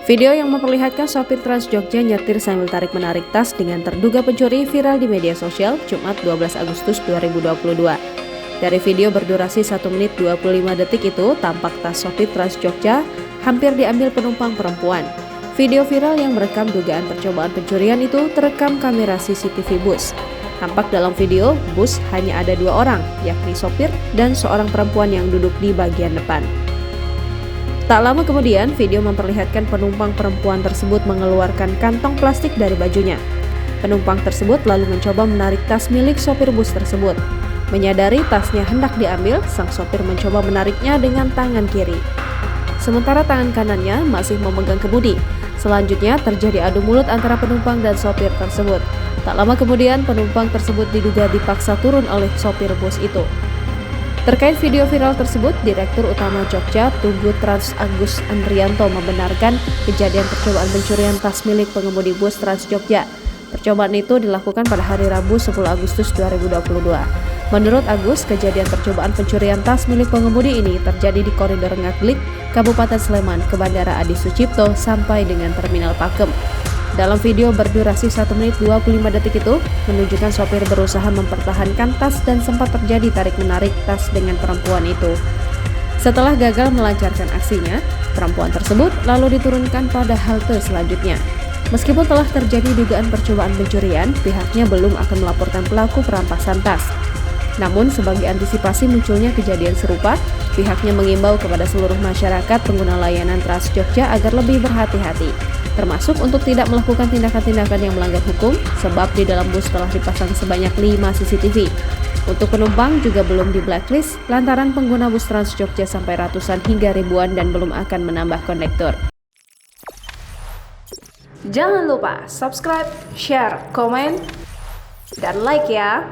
Video yang memperlihatkan sopir Trans Jogja nyetir sambil tarik-menarik tas dengan terduga pencuri viral di media sosial Jumat 12 Agustus 2022. Dari video berdurasi 1 menit 25 detik itu, tampak tas sopir Trans Jogja hampir diambil penumpang perempuan. Video viral yang merekam dugaan percobaan pencurian itu terekam kamera CCTV bus. Tampak dalam video, bus hanya ada 2 orang, yakni sopir dan seorang perempuan yang duduk di bagian depan. Tak lama kemudian, video memperlihatkan penumpang perempuan tersebut mengeluarkan kantong plastik dari bajunya. Penumpang tersebut lalu mencoba menarik tas milik sopir bus tersebut. Menyadari tasnya hendak diambil, sang sopir mencoba menariknya dengan tangan kiri. Sementara tangan kanannya masih memegang kemudi. Selanjutnya terjadi adu mulut antara penumpang dan sopir tersebut. Tak lama kemudian, penumpang tersebut diduga dipaksa turun oleh sopir bus itu. Terkait video viral tersebut, Direktur Utama Jogja Tugu Trans Agus Andrianto membenarkan kejadian percobaan pencurian tas milik pengemudi bus Trans Jogja. Percobaan itu dilakukan pada hari Rabu 10 Agustus 2022. Menurut Agus, kejadian percobaan pencurian tas milik pengemudi ini terjadi di koridor Ngaglik, Kabupaten Sleman ke Bandara Adi Sucipto sampai dengan Terminal Pakem. Dalam video berdurasi 1 menit 25 detik itu, menunjukkan sopir berusaha mempertahankan tas dan sempat terjadi tarik-menarik tas dengan perempuan itu. Setelah gagal melancarkan aksinya, perempuan tersebut lalu diturunkan pada halte selanjutnya. Meskipun telah terjadi dugaan percobaan pencurian, pihaknya belum akan melaporkan pelaku perampasan tas. Namun, sebagai antisipasi munculnya kejadian serupa, pihaknya mengimbau kepada seluruh masyarakat pengguna layanan Trans Jogja agar lebih berhati-hati, termasuk untuk tidak melakukan tindakan-tindakan yang melanggar hukum, sebab di dalam bus telah dipasang sebanyak 5 CCTV. Untuk penumpang juga belum di blacklist, lantaran pengguna bus Trans Jogja sampai ratusan hingga ribuan dan belum akan menambah kondektur. Jangan lupa subscribe, share, komen, dan like ya!